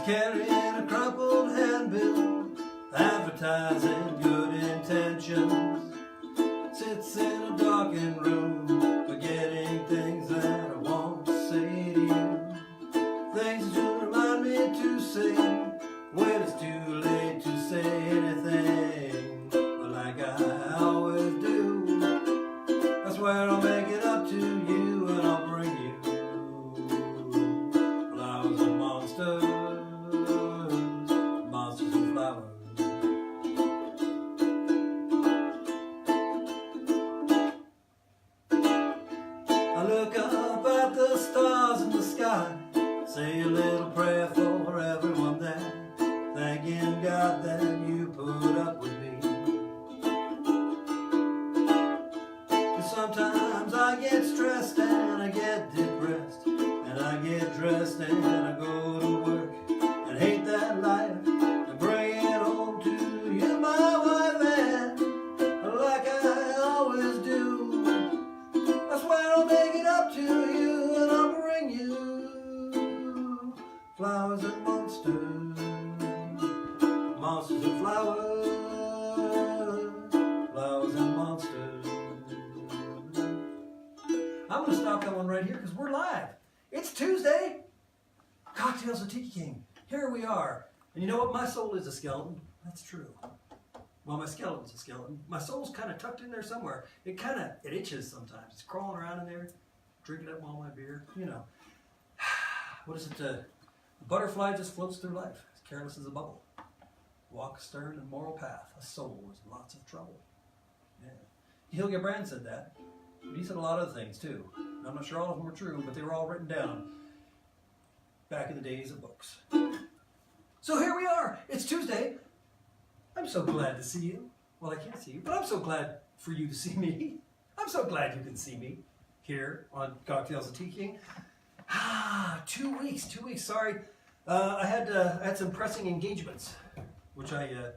carrying a crumpled handbill, advertising good intentions. Sits in a darkened room, forgetting things that I want to say to you. Things that you remind me to say when it's too late to say anything. But like I always do, I swear I'll make it up to you, and I'll bring you flowers and monsters, monsters and flowers. I look up at the stars in the sky, say a little prayer for everyone there, thanking God that you put up with me. 'Cause sometimes I get stressed and I get depressed, and I get dressed and I go to work and hate that life and bring it home to you, my wife, and like I always do, I swear I'll make it up to you, and I'll bring you flowers and monsters, monsters and flowers, flowers and monsters. I'm going to stop that one right here because we're live. It's Tuesday. Cocktales with Tiki King. Here we are. And you know what? My soul is a skeleton. That's true. Well, my skeleton's a skeleton. My soul's kind of tucked in there somewhere. It itches sometimes. It's crawling around in there, drinking up all my beer. You know. What is it? The butterfly just floats through life, as careless as a bubble. Walk a stern and moral path. A soul is lots of trouble. Yeah. Hilge Brand said that. But he said a lot of other things too. I'm not sure all of them were true, but they were all written down back in the days of books. So here we are. It's Tuesday. I'm so glad to see you. Well, I can't see you, but I'm so glad for you to see me. I'm so glad you can see me here on Cocktales with Tiki King. 2 weeks. Sorry, I had some pressing engagements, which I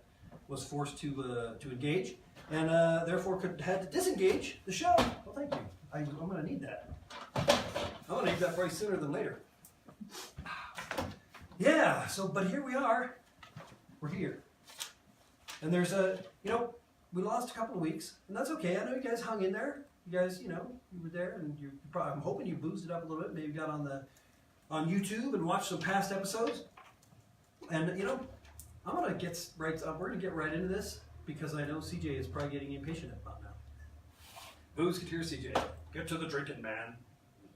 was forced to engage, and therefore had to disengage the show. Well, thank you. I'm going to need that. I'm going to need that probably sooner than later. Yeah. But here we are. We're here, and there's we lost a couple of weeks, and that's okay. I know you guys hung in there. You guys, you were there, and I'm hoping you boozed it up a little bit. Maybe got on YouTube and watched some past episodes. And I'm gonna get right. We're gonna get right into this because I know CJ is probably getting impatient about now. Boozeketeer CJ, get to the drinking, man.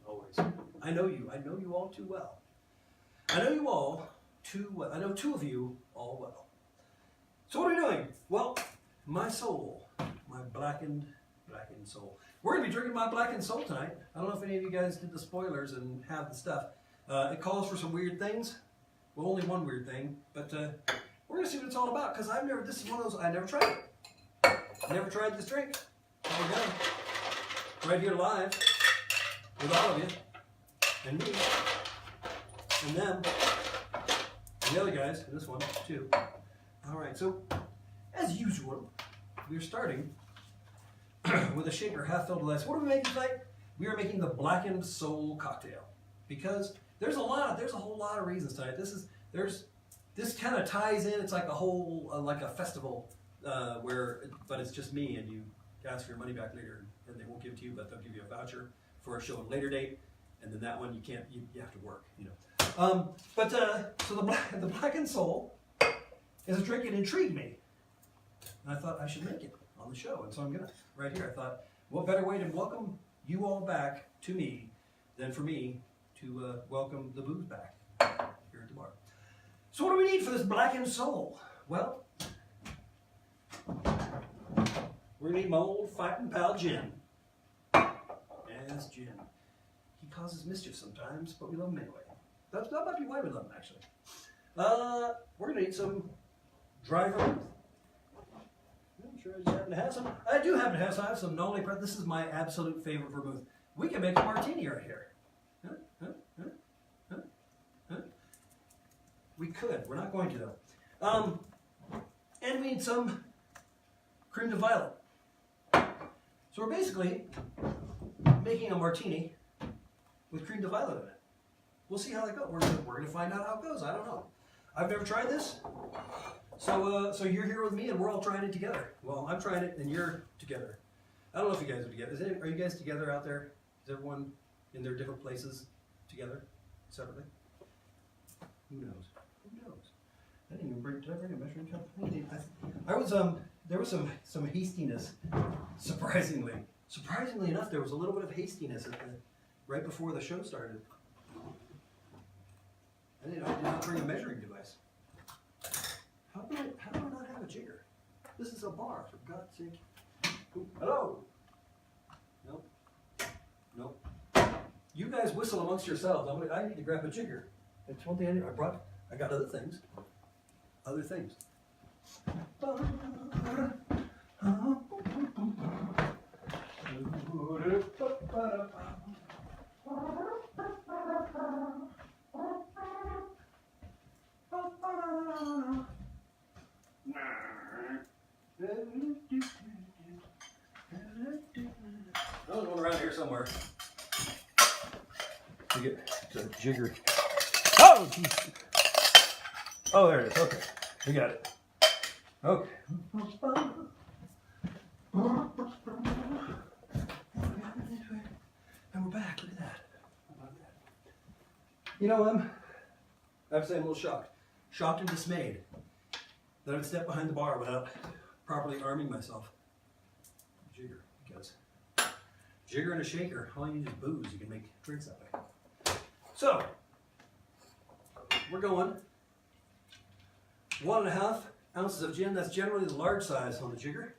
Always. I know you. I know you all too well. I know you all too well. I know two of you all well. So what are we doing? Well, my soul, my blackened soul. We're going to be drinking my blackened soul tonight. I don't know if any of you guys did the spoilers and have the stuff. It calls for some weird things. Well, only one weird thing, but we're going to see what it's all about because this is one of those, I never tried it. I never tried this drink. Here we go. Right here live with all of you and me and them and the other guys and this one too. All right, so as usual, we're starting with a shaker half filled with ice. What are we making tonight? We are making the blackened soul cocktail because there's a whole lot of reasons tonight. This kind of ties in. It's like a whole like a festival but it's just me, and you ask for your money back later, and they won't give it to you, but they'll give you a voucher for a show at a later date, and then that one you can't. You have to work, So the blackened soul is a drink that intrigued me, and I thought I should make it on the show, and so I'm gonna right here. I thought, what better way to welcome you all back to me than for me to welcome the booze back here at the bar. So what do we need for this blackened soul? Well, we're gonna need my old fighting pal Jim. Yes, Jim. He causes mischief sometimes, but we love him anyway. That might be why we love him, actually. We're gonna need some dry vermouth. I'm sure I just happen to have some. I do happen to have some. I have some Nolly Prep. This is my absolute favorite vermouth. We can make a martini right here. We could. We're not going to, though. And we need some creme de violet. So we're basically making a martini with creme de violet in it. We'll see how that goes. We're going to find out how it goes. I don't know. I've never tried this. So you're here with me and we're all trying it together. Well, I'm trying it and you're together. I don't know if you guys are together. Are you guys together out there? Is everyone in their different places together, separately? Who knows? Who knows? I didn't even bring. Did I bring a measuring cup? I was There was some hastiness. Surprisingly enough, there was a little bit of hastiness right before the show started. I did not bring a measuring device. How do I not have a jigger? This is a bar, for God's sake. Ooh, hello. Nope. Nope. You guys whistle amongst yourselves. I need to grab a jigger. That's one thing I need. I got other things. Other things. There's one around here somewhere. To get the jigger. Oh, geez. Oh, there it is. Okay, we got it. Okay. And we're back. Look at that. You know, I have to say I'm a little shocked and dismayed that I would step behind the bar without properly arming myself. Jigger, because jigger and a shaker, all you need is booze. You can make drinks that way. So, we're going 1.5 ounces of gin. That's generally the large size on the jigger.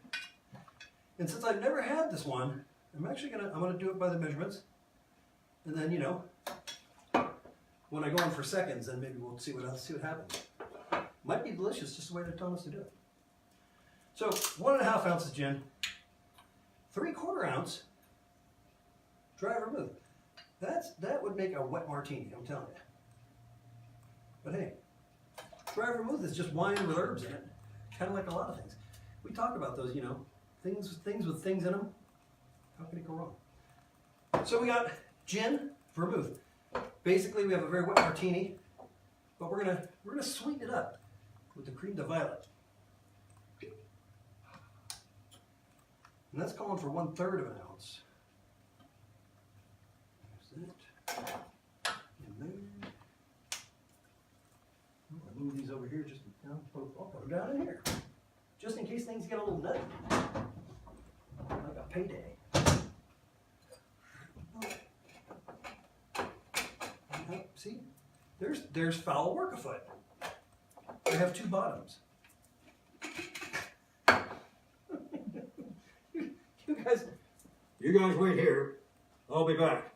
And since I've never had this one, I'm gonna do it by the measurements. And then, you know, when I go on for seconds, then maybe we'll see what happens. Might be delicious, just the way they're telling us to do it. So 1.5 ounces gin, 3/4 ounce dry vermouth. That would make a wet martini, I'm telling you. But hey, dry vermouth is just wine with herbs in it, kind of like a lot of things. We talk about those, you know, things with things in them. How can it go wrong? So we got gin, vermouth. Basically, we have a very wet martini, but we're gonna sweeten it up with the creme de violet. And that's calling for 1/3 of an ounce. There's that. In there. I'll move these over here just now. I'll put them down in here. Just in case things get a little nutty. Like a payday. See? There's foul work afoot. I have 2 bottoms. You guys wait here. I'll be back.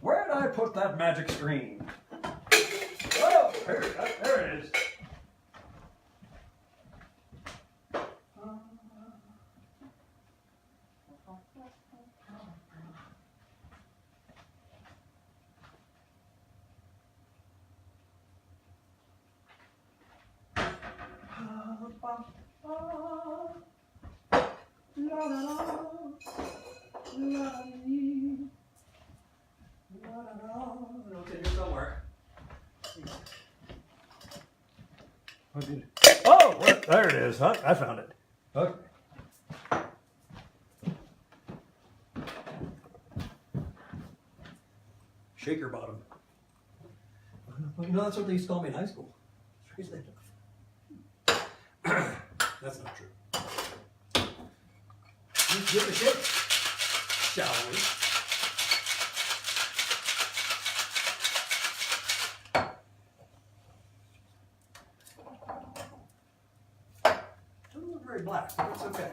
Where did I put that magic screen? Oh, there it is. Okay, here somewhere. Oh, there it is. Huh? I found it. Okay. Shaker bottom. You know, that's what they used to call me in high school. That's not true. Let's give it a shake, shall we? Doesn't look very black, but it's okay.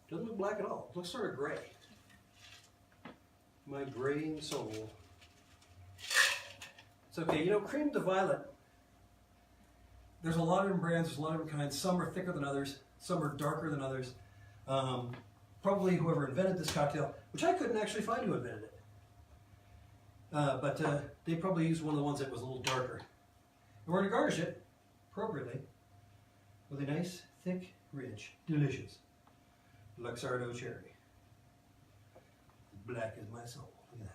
Doesn't look black at all. It looks sort of gray. My graying soul. It's okay. You know, creme de violet, there's a lot of different brands, there's a lot of different kinds. Some are thicker than others, some are darker than others. Probably whoever invented this cocktail, which I couldn't actually find who invented it. But they probably used one of the ones that was a little darker. And we're going to garnish it appropriately with a nice, thick, rich, delicious Luxardo cherry. Black as my soul. Look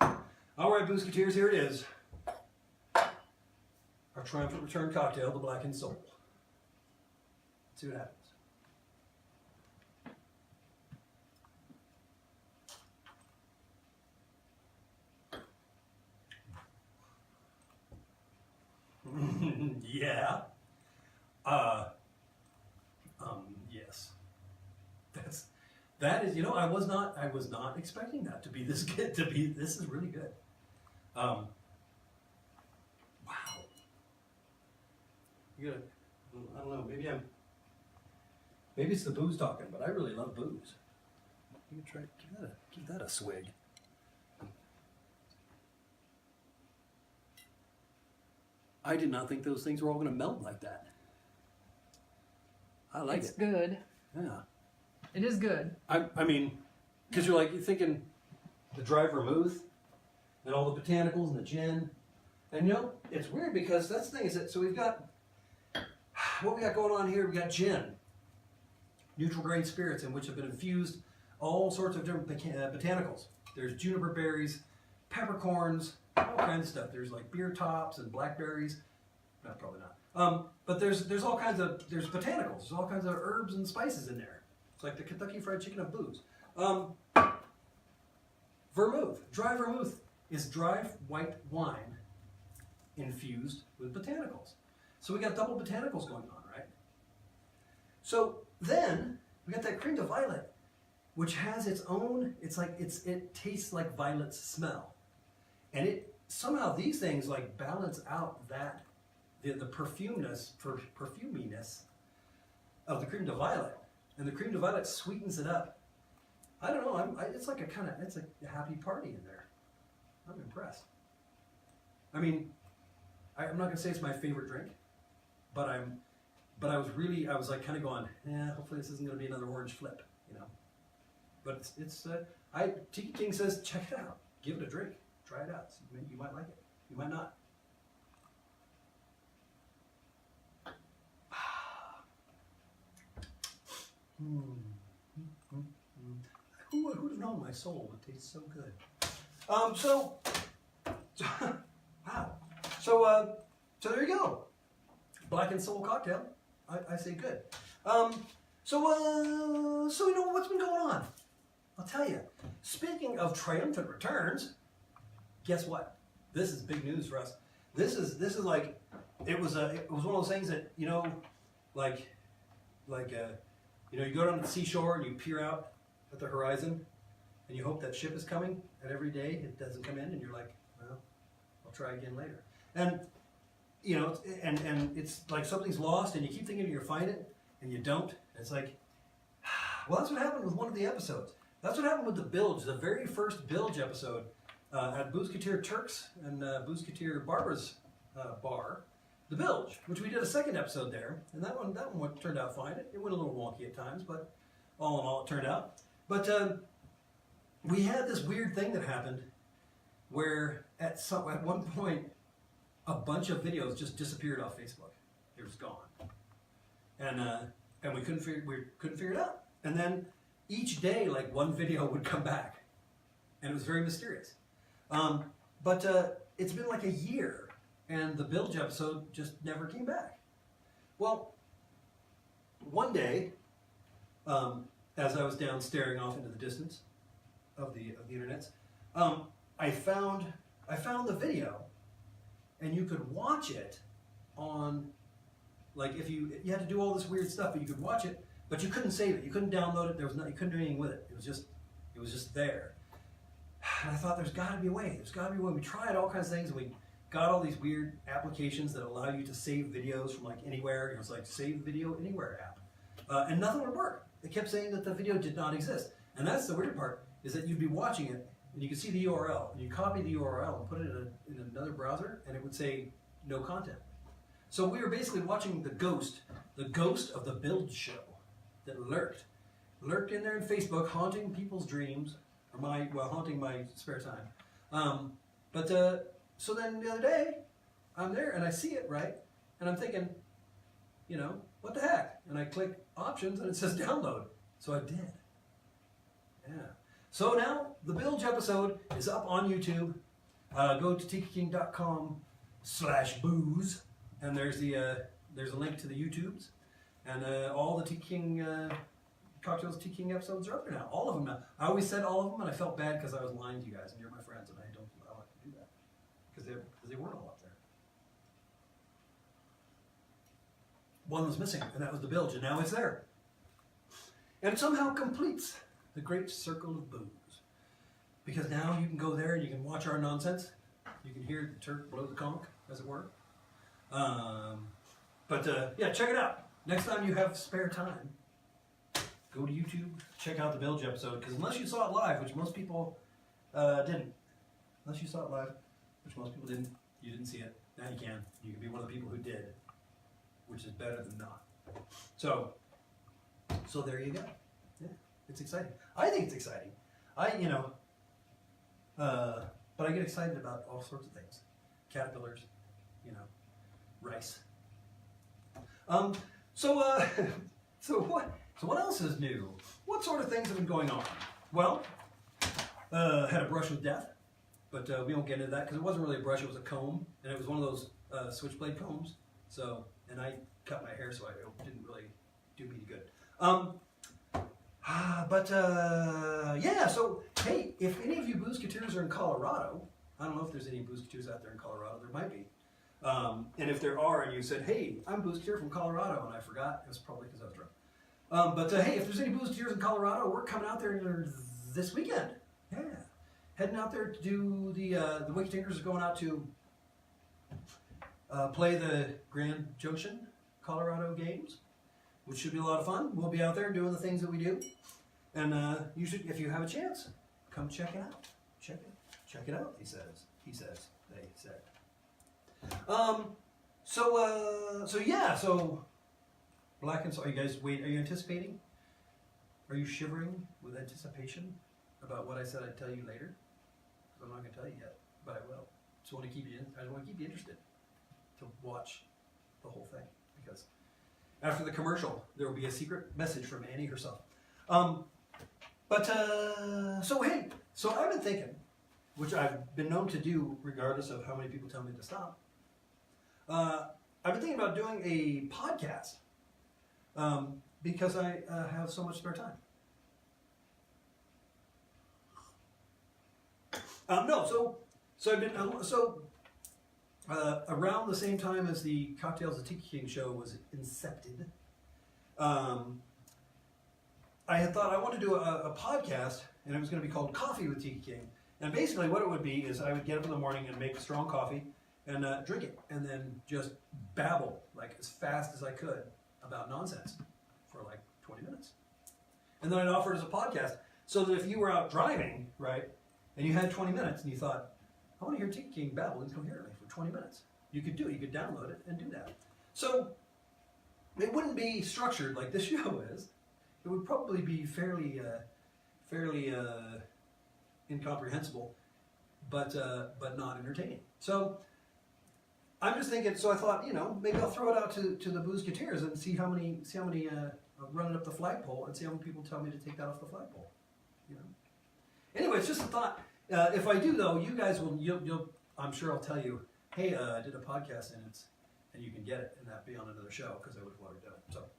at that. All right, Boozeketeers, here it is. Our triumphant return cocktail, the Blackened Soul. Let's see what happens. Yeah. Yes. That is, you know, I was not expecting that to be this good. This is really good. Wow. You gotta, I don't know, maybe it's the booze talking, but I really love booze. You can try, give that a swig. I did not think those things were all going to melt like that. I like it. It's good. Yeah. It is good. I mean, because you're thinking the dry vermouth and all the botanicals and the gin. And you know, it's weird because that's the thing is that, so we've got, what we got going on here, we got gin, neutral grain spirits in which have been infused all sorts of different botanicals. There's juniper berries, peppercorns, all kinds of stuff. There's like beer tops and blackberries. No, probably not. But there's all kinds of, there's botanicals. There's all kinds of herbs and spices in there. It's like the Kentucky Fried Chicken of booze. Vermouth. Dry vermouth is dry white wine infused with botanicals. So we got double botanicals going on, right? So then we got that creme de violet, which has its own, it tastes like violets smell. And it somehow these things like balance out that the perfuminess of the creme de violet, and the creme de violet sweetens it up. I don't know. It's like it's a happy party in there. I'm impressed. I mean, I'm not gonna say it's my favorite drink, but I was like kind of going, hopefully this isn't gonna be another orange flip, you know. But Tiki King says check it out, give it a drink. Try it out. You might like it. You might not. Who would have known my soul would taste so good? Wow. So there you go. Blackened Soul cocktail. I say good. So you know what's been going on? I'll tell you. Speaking of triumphant returns. Guess what? This is big news for us. This is like it was one of those things that you know, you know, you go down to the seashore and you peer out at the horizon, and you hope that ship is coming. And every day it doesn't come in, and you're like, well, I'll try again later. And you know, and it's like something's lost, and you keep thinking you're gonna find it, and you don't. And it's like, well, that's what happened with one of the episodes. That's what happened with the bilge, the very first bilge episode. At Boozeketeer Turks and Boozeketeer Barbara's bar, the Bilge, which we did a second episode there, and that one turned out fine. It went a little wonky at times, but all in all, it turned out. But we had this weird thing that happened, where at one point, a bunch of videos just disappeared off Facebook. They were just gone, and we couldn't figure it out. And then each day, like one video would come back, and it was very mysterious. But it's been like a year, and the bilge episode just never came back. Well, one day, as I was down staring off into the distance of the internets, I found the video, and you could watch it on, like if you had to do all this weird stuff, but you could watch it, but you couldn't save it, you couldn't download it. You couldn't do anything with it. It was just there. And I thought there's got to be a way. There's got to be a way. We tried all kinds of things, and we got all these weird applications that allow you to save videos from like anywhere. It was like Save Video Anywhere app, and nothing would work. It kept saying that the video did not exist. And that's the weird part, is that you'd be watching it, and you could see the URL, and you copy the URL and put it in another browser, and it would say no content. So we were basically watching the ghost of the Bilge show that lurked in there in Facebook, haunting people's dreams. Haunting my spare time. So then the other day, I'm there and I see it, right? And I'm thinking, you know, what the heck? And I click options and it says download. So I did. Yeah. So now the bilge episode is up on YouTube. Go to tikiking.com/booze, and there's a link to the YouTubes, and all the Tiki King Cocktales Tiki King episodes are up there now. All of them now. I always said all of them, and I felt bad because I was lying to you guys, and you're my friends, and I don't like to do that because they weren't all up there. One was missing, and that was the bilge, and now it's there. And it somehow completes the great circle of booze. Because now you can go there and you can watch our nonsense. You can hear the Turk blow the conch, as it were. Yeah, check it out. Next time you have spare time, go to YouTube, check out the bilge episode. Because unless you saw it live, which most people didn't. Unless you saw it live, which most people didn't, you didn't see it. Now you can. You can be one of the people who did, which is better than not. So there you go. Yeah, it's exciting. I think it's exciting. But I get excited about all sorts of things. Caterpillars, rice. So what else is new? What sort of things have been going on? Well, had a brush with death, but we won't get into that because it wasn't really a brush, it was a comb, and it was one of those switchblade combs. So, and I cut my hair, so it didn't really do me any good. Yeah, so, hey, if any of you Boozeketeers are in Colorado, I don't know if there's any Boozeketeers out there in Colorado, there might be. And if there are, and you said, hey, I'm Boozeketeer from Colorado, and I forgot, it was probably because I was drunk. Hey, if there's any Boozeketeers in Colorado, we're coming out there this weekend. Yeah. Heading out there to do the Wicked Tinkers are going out to play the Grand Junction Colorado games, which should be a lot of fun. We'll be out there doing the things that we do. And you should, if you have a chance, come check it out. Check it out, he says. They said. So blackened. Are you guys are you anticipating? Are you shivering with anticipation about what I said I'd tell you later? I'm not going to tell you yet, but I will. I just want to keep you interested to watch the whole thing, because after the commercial there will be a secret message from Annie herself. So I've been thinking, which I've been known to do regardless of how many people tell me to stop. I've been thinking about doing a podcast because I have so much spare time. So I've been around the same time as the Cocktales of Tiki King show was incepted. I had thought I wanted to do a podcast, and it was going to be called Coffee with Tiki King. And basically what it would be is I would get up in the morning and make a strong coffee and drink it, and then just babble like as fast as I could about nonsense for like 20 minutes. And then I'd offer it as a podcast, so that if you were out driving, right, and you had 20 minutes and you thought, I want to hear Tiki King babble incoherently for 20 minutes. You could do it. You could download it and do that. So it wouldn't be structured like this show is. It would probably be fairly incomprehensible, but not entertaining. So I'm just thinking. So I thought, maybe I'll throw it out to the Boozeketeers and see how many run it up the flagpole and see how many people tell me to take that off the flagpole. Anyway, it's just a thought. If I do, though, you guys will. I'm sure I'll tell you, hey, I did a podcast and you can get it, and that'd be on another show because I would have already done it. So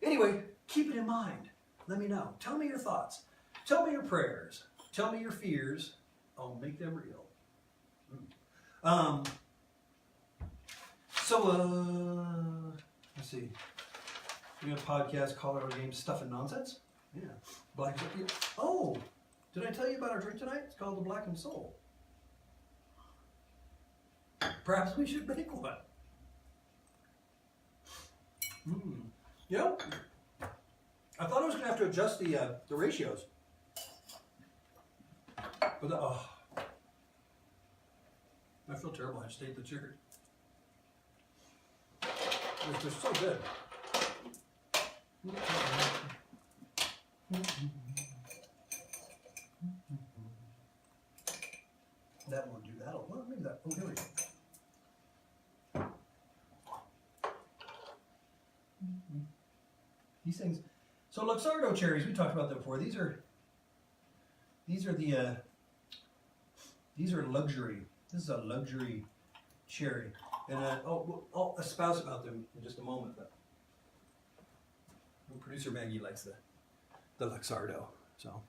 anyway, keep it in mind. Let me know. Tell me your thoughts. Tell me your prayers. Tell me your fears. I'll make them real. Let's see. We got a podcast, Colorado Games, Stuff and Nonsense. Yeah. Oh, did I tell you about our drink tonight? It's called the Blackened Soul. Perhaps we should make one. I thought I was going to have to adjust the ratios. But I feel terrible. I just ate the chicken. They're so good. That won't do that. Well, maybe that. Oh, here we go. These things, So Luxardo cherries, we talked about them before. These are luxury. This is a luxury cherry, and I'll espouse about them in just a moment. But producer Maggie likes the Luxardo, so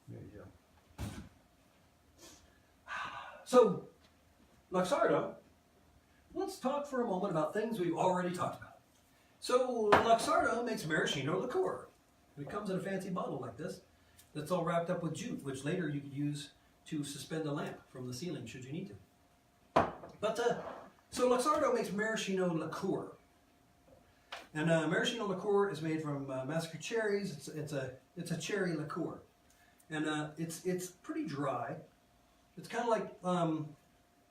there you go. So Luxardo, let's talk for a moment about things we've already talked about. So Luxardo makes maraschino liqueur. It comes in a fancy bottle like this that's all wrapped up with jute, which later you could use to suspend a lamp from the ceiling should you need to. But so Luxardo makes maraschino liqueur. And maraschino liqueur is made from massacred cherries. It's a cherry liqueur. And it's pretty dry. It's kind of like,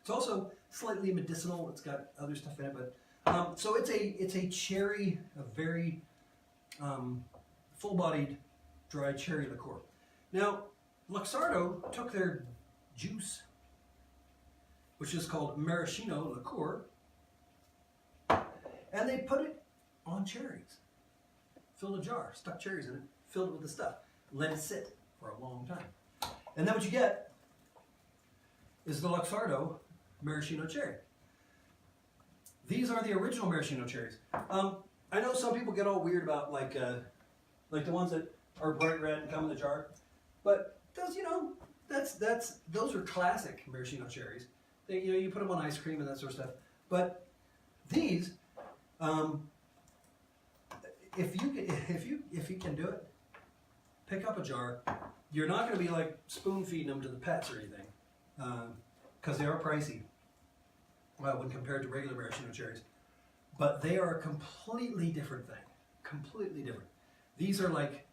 it's also slightly medicinal. It's got other stuff in it, but so it's a cherry, a very full-bodied, dry cherry liqueur. Now, Luxardo took their juice, which is called maraschino liqueur, and they put it on cherries. Filled a jar, stuck cherries in it, filled it with the stuff, let it sit for a long time. And then what you get is the Luxardo maraschino cherry. These are the original maraschino cherries. I know some people get all weird about like the ones that are bright red and come in the jar, but those, you know, those are classic maraschino cherries. They, you know, you put them on ice cream and that sort of stuff. But these, if you can do it, pick up a jar. You're not going to be like spoon feeding them to the pets or anything, because they are pricey. Well, when compared to regular maraschino cherries, but they are a completely different thing. Completely different. These are like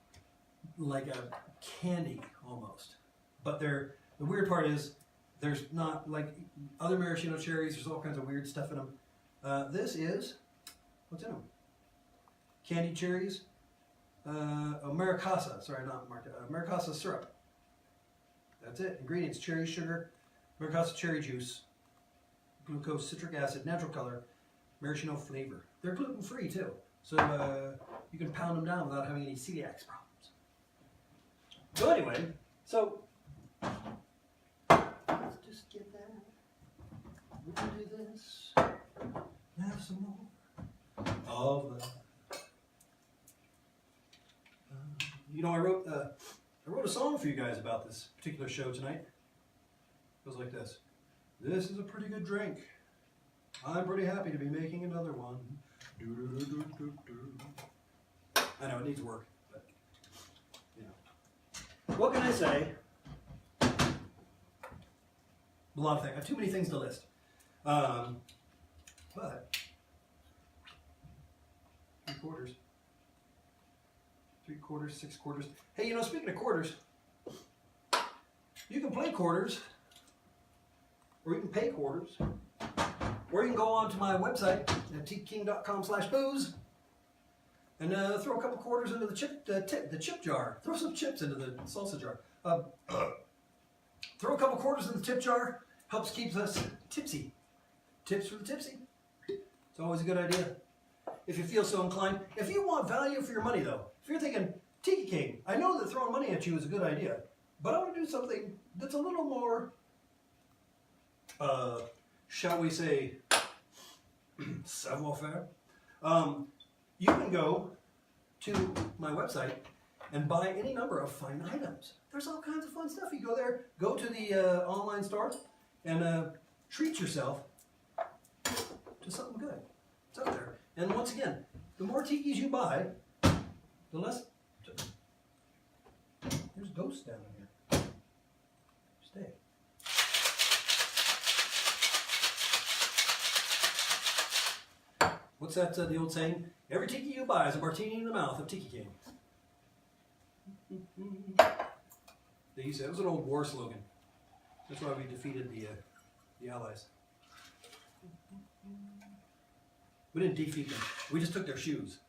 a candy almost, but the weird part is there's not like other maraschino cherries. There's all kinds of weird stuff in them. This is what's in them? Candied cherries. Maracasa. Sorry, not Maracasa syrup. That's it. Ingredients: cherry sugar, Maracasa cherry juice, glucose, citric acid, natural color, maraschino flavor. They're gluten-free too, so you can pound them down without having any celiac problems. So anyway, so let's just get that. We can do this. Have some more of that. You know, I wrote a song for you guys about this particular show tonight. It goes like this. This is a pretty good drink. I'm pretty happy to be making another one. I know it needs work, but you know. What can I say? A lot of things. I have too many things to list. But 3/4. 3/4, 6/4. Hey, you know, speaking of quarters, you can play quarters, or you can pay quarters, or you can go on to my website at tikiking.com/booze and throw a couple quarters into the chip jar. Throw some chips into the salsa jar. Throw a couple quarters in the tip jar. Helps keep us tipsy. Tips for the tipsy. It's always a good idea if you feel so inclined. If you want value for your money, though, if you're thinking, Tiki King, I know that throwing money at you is a good idea, but I want to do something that's a little more, shall we say, savoir-faire. You can go to my website and buy any number of fine items. There's all kinds of fun stuff. You go there, go to the online store, and treat yourself to something good. It's out there. And once again, the more tikis you buy, the less. There's ghosts down here. Stay. What's that? The old saying? Every tiki you buy is a martini in the mouth of Tiki King. They used to, it was an old war slogan. That's why we defeated the Allies. We didn't defeat them. We just took their shoes.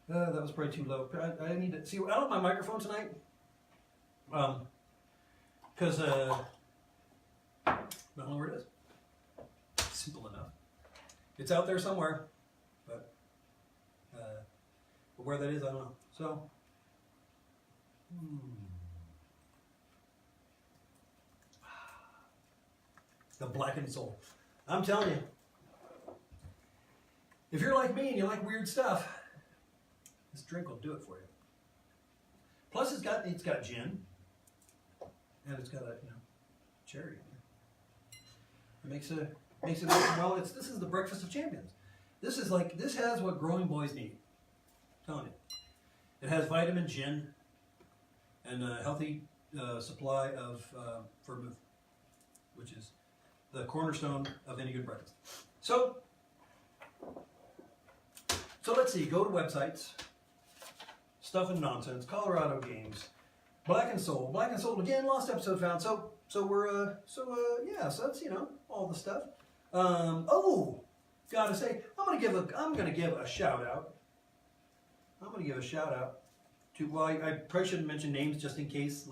That was probably too low. I need to see. I don't have my microphone tonight, because where it is. Simple enough. It's out there somewhere, but where that is, I don't know. So, the blackened soul. I'm telling you, if you're like me and you like weird stuff, this drink will do it for you. Plus, it's got gin, and it's got a cherry in there. It makes it well. This is the breakfast of champions. This has what growing boys need. I'm telling you, it has vitamin, gin, and a healthy supply of vermouth, which is the cornerstone of any good breakfast. So let's see. Go to websites. Stuff and Nonsense, Colorado Games, Blackened Soul again, lost episode found. So that's all the stuff. Gotta say, I'm gonna give a shout out. I'm gonna give a shout out to I probably shouldn't mention names just in case,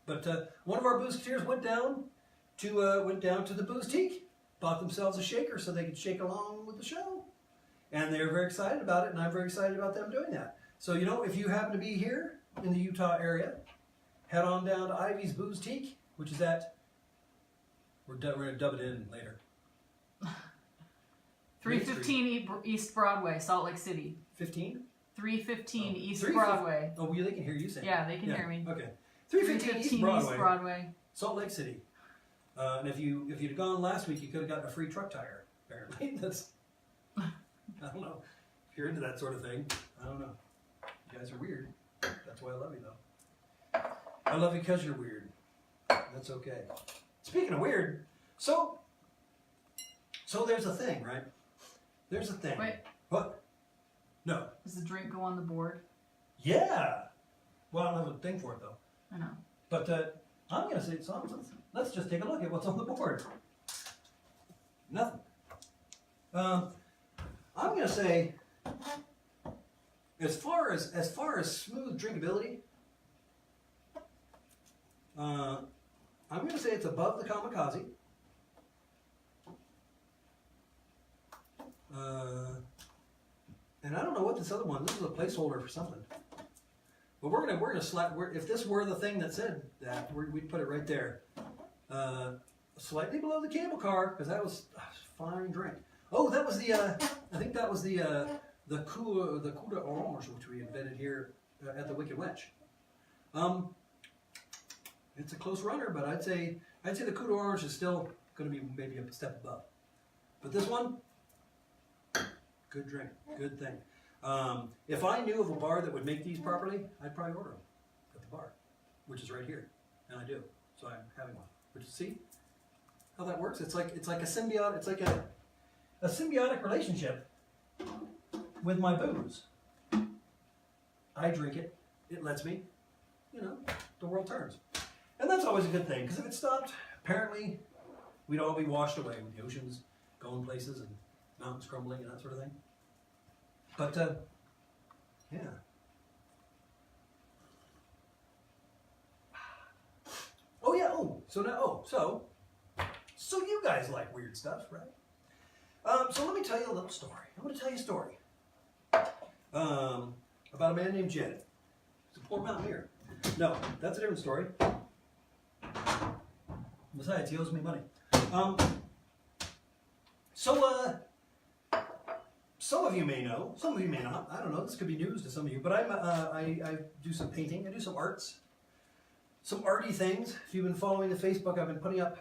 but one of our Boozeketeers went down to the Boozeketeer, bought themselves a shaker so they could shake along with the show. And they're very excited about it, and I'm very excited about them doing that. So, if you happen to be here in the Utah area, head on down to Ivy's Boozeketeer, which is at, we're going to dub it in later. 315 East Broadway, Salt Lake City. 15? 315 East Broadway. Oh, they can hear you saying. Yeah, they can hear me. Okay. 315 East Broadway, Salt Lake City. And if you'd gone last week, you could have gotten a free truck tire, apparently. That's... I don't know. If you're into that sort of thing, I don't know. You guys are weird. That's why I love you, though. I love you because you're weird. That's okay. Speaking of weird, so there's a thing, right? There's a thing. Wait. What? No. Does the drink go on the board? Yeah. Well, I don't have a thing for it, though. I know. But I'm going to say, let's just take a look at what's on the board. Nothing. I'm going to say, as far as smooth drinkability, I'm going to say it's above the Kamikaze. And I don't know what this other one. This is a placeholder for something. But we're gonna slap. If this were the thing that said that, we'd put it right there, slightly below the cable car, because that was a fine drink. Oh, that was the. I think that was the coup d'orange, which we invented here at the Wicked Wench. It's a close runner, but I'd say the coup d'orange is still going to be maybe a step above. But this one, good drink, good thing. If I knew of a bar that would make these properly, I'd probably order them at the bar, which is right here, and I do. So I'm having one. But you see how that works? It's like a symbiote. It's like a symbiotic relationship with my booze. I drink it. It lets me. The world turns, and that's always a good thing. Because if it stopped, apparently we'd all be washed away with the oceans going places and mountains crumbling and that sort of thing. But yeah. Oh yeah. So you guys like weird stuff, right? So let me tell you a little story. I'm going to tell you a story about a man named Jed. He's a poor mountaineer. No, that's a different story. Besides, he owes me money. Some of you may know, some of you may not. I don't know. This could be news to some of you. But I do some painting. I do some arts, some arty things. If you've been following the Facebook, I've been putting up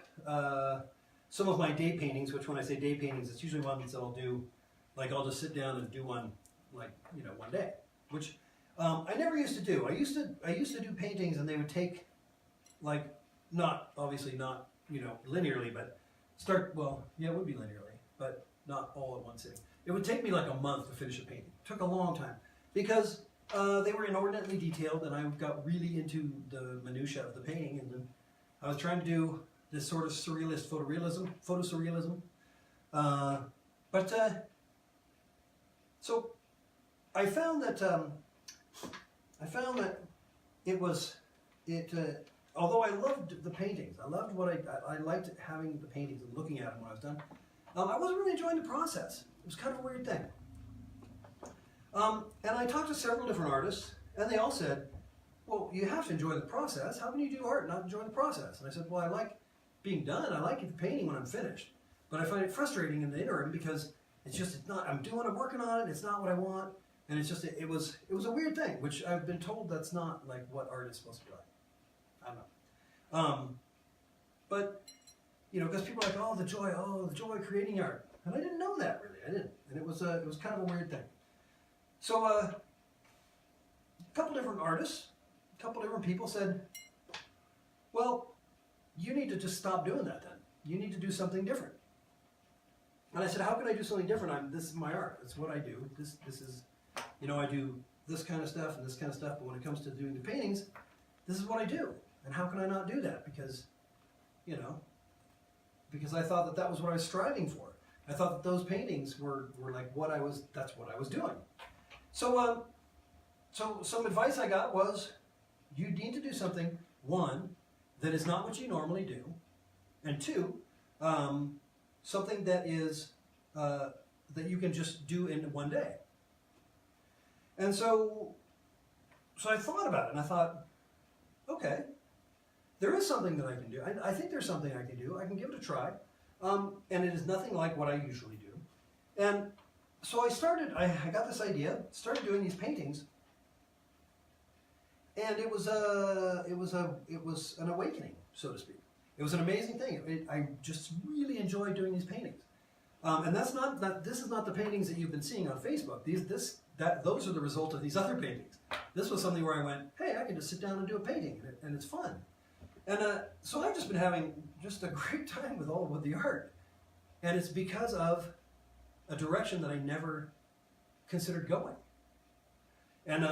some of my day paintings. Which, when I say day paintings, it's usually ones that I'll do. Like I'll just sit down and do one, one day. Which I never used to do. I used to do paintings, and they would take, obviously not linearly, but it would be linearly, but not all at one sitting. It would take me like a month to finish a painting. It took a long time because they were inordinately detailed, and I got really into the minutia of the painting, and then I was trying to do this sort of surrealist photo surrealism. So I found that although I loved the paintings, I loved what I liked having the paintings and looking at them when I was done. I wasn't really enjoying the process. It was kind of a weird thing. And I talked to several different artists, and they all said, well, you have to enjoy the process. How can you do art and not enjoy the process? And I said, well, I like being done. I like the painting when I'm finished. But I find it frustrating in the interim because it's not, I'm working on it, it's not what I want. And it's just, it was a weird thing, which I've been told that's not like what art is supposed to be like. I don't know. But, you know, because people are like, oh, the joy of creating art. And I didn't know that really, I didn't. And it was kind of a weird thing. So a couple different artists, a couple different people said, well, you need to just stop doing that then. You need to do something different. And I said, how can I do something different? This is my art. It's what I do. This is, you know, I do this kind of stuff and this kind of stuff, but when it comes to doing the paintings, this is what I do. And how can I not do that? Because, you know, because I thought that was what I was striving for. I thought that those paintings were like that's what I was doing. So, so some advice I got was, you need to do something, one, that is not what you normally do, and two, something that is, that you can just do in one day. And so I thought about it, and I thought, okay, there is something that I can do. I think there's something I can do. I can give it a try. And it is nothing like what I usually do. And so I got this idea, started doing these paintings, and it was an awakening, so to speak. It was an amazing thing. I just really enjoyed doing these paintings. And this is not the paintings that you've been seeing on Facebook. Those are the result of these other paintings. This was something where I went, hey, I can just sit down and do a painting, and it's fun. And so I've just been having just a great time with the art. And it's because of a direction that I never considered going. And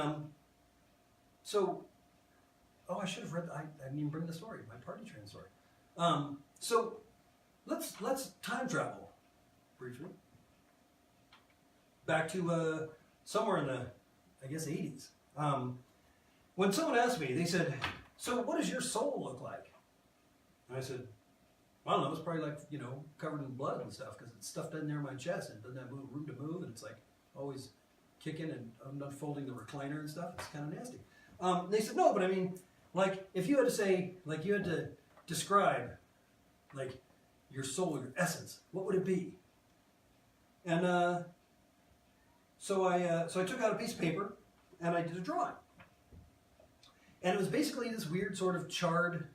so, oh, I should have read, I didn't even bring the story, my party train story. So let's time travel briefly back to somewhere in the, I guess, 80s. When someone asked me, they said, so what does your soul look like? And I said, I don't know, it's probably like, you know, covered in blood and stuff because it's stuffed in there in my chest and it doesn't have room to move and it's like always kicking and I'm not folding the recliner and stuff. It's kind of nasty. They said, no, but I mean, like if you had to say, like you had to describe like your soul, your essence, what would it be? And so I took out a piece of paper and I did a drawing. And it was basically this weird sort of charred,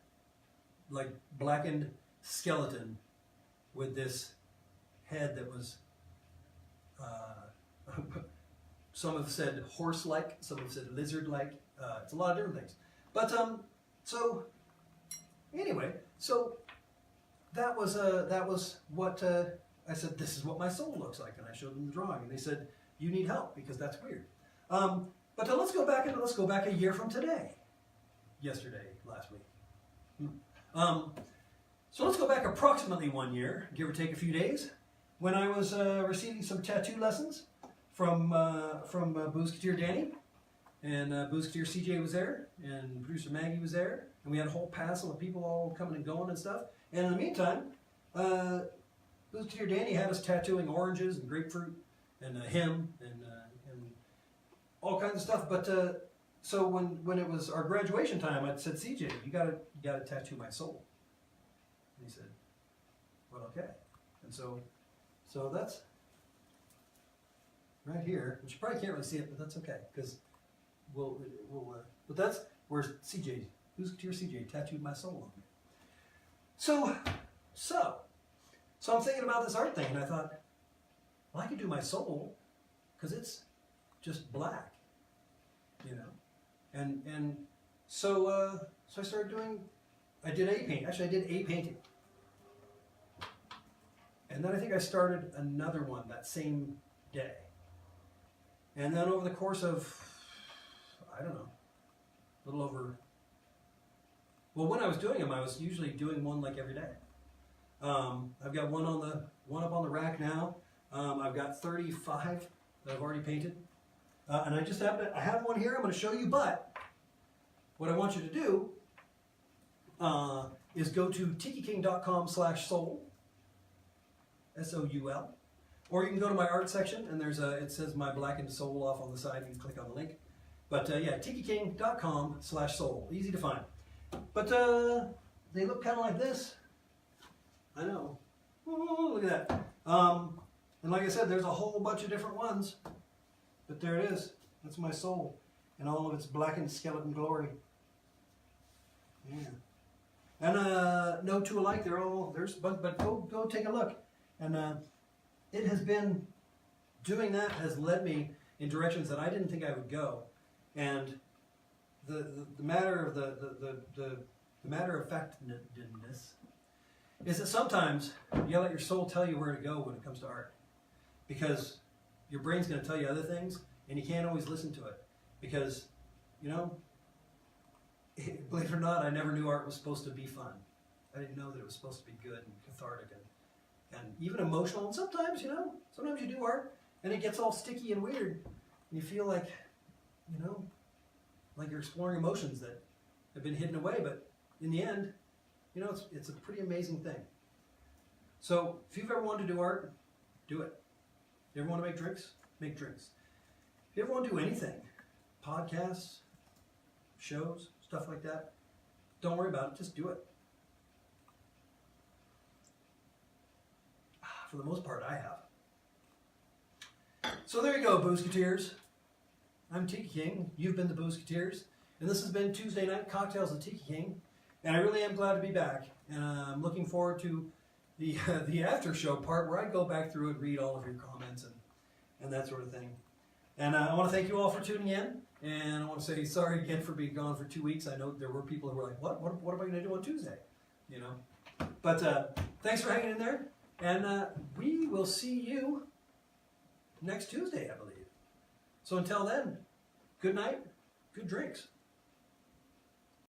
like blackened skeleton with this head that was, some have said horse-like, some have said lizard-like. It's a lot of different things. But so anyway, so that was what I said. This is what my soul looks like, and I showed them the drawing, and they said, "You need help because that's weird." But let's go back a year from today. Yesterday, last week. So let's go back approximately 1 year, give or take a few days, when I was receiving some tattoo lessons from Boozeketeer Danny, and Boozeketeer CJ was there, and producer Maggie was there, and we had a whole passel of people all coming and going and stuff. And in the meantime, Boozeketeer Danny had us tattooing oranges and grapefruit and him and all kinds of stuff. But so when it was our graduation time, I said, CJ, you gotta tattoo my soul. And he said, well, okay. And so that's right here, which you probably can't really see it, but that's okay, because but that's where CJ, Boozeketeer CJ, tattooed my soul on me. So I'm thinking about this art thing, and I thought, well, I could do my soul, because it's just black, you know. And so I started doing, I did a painting. And then I think I started another one that same day. And then over the course of, I don't know, a little over, well, when I was doing them, I was usually doing one like every day. I've got one up on the rack now. I've got 35 that I've already painted. And I have one here I'm going to show you, but what I want you to do is go to tikiking.com/soul, S-O-U-L. Or you can go to my art section, and it says my blackened soul off on the side. You can click on the link. But yeah, tikiking.com/soul. Easy to find. But they look kind of like this. I know. Ooh, look at that. And like I said, there's a whole bunch of different ones. But there it is. That's my soul. In all of its blackened skeleton glory. Yeah. And no two alike. There's a bunch, but go take a look. And it has been, doing that has led me in directions that I didn't think I would go. And the matter of the matter of factness is that sometimes you gotta let your soul tell you where to go when it comes to art, because your brain's going to tell you other things, and you can't always listen to it, because, you know, believe it or not, I never knew art was supposed to be fun. I didn't know that it was supposed to be good and cathartic and even emotional. And sometimes, you know, sometimes you do art and it gets all sticky and weird, and you feel like, you know, like you're exploring emotions that have been hidden away. But in the end, you know, it's a pretty amazing thing. So if you've ever wanted to do art, do it. If you ever want to make drinks, make drinks. If you ever want to do anything, podcasts, shows, stuff like that, don't worry about it, just do it. For the most part, I have. So there you go, Boozeketeers. I'm Tiki King. You've been the Boozeketeers. And this has been Tuesday Night Cocktails with Tiki King. And I really am glad to be back. And I'm looking forward to the after show part where I go back through and read all of your comments and that sort of thing. And I want to thank you all for tuning in. And I want to say sorry again for being gone for 2 weeks. I know there were people who were like, what am I going to do on Tuesday? You know. But thanks for hanging in there. And we will see you next Tuesday, I believe. So until then, good night, good drinks.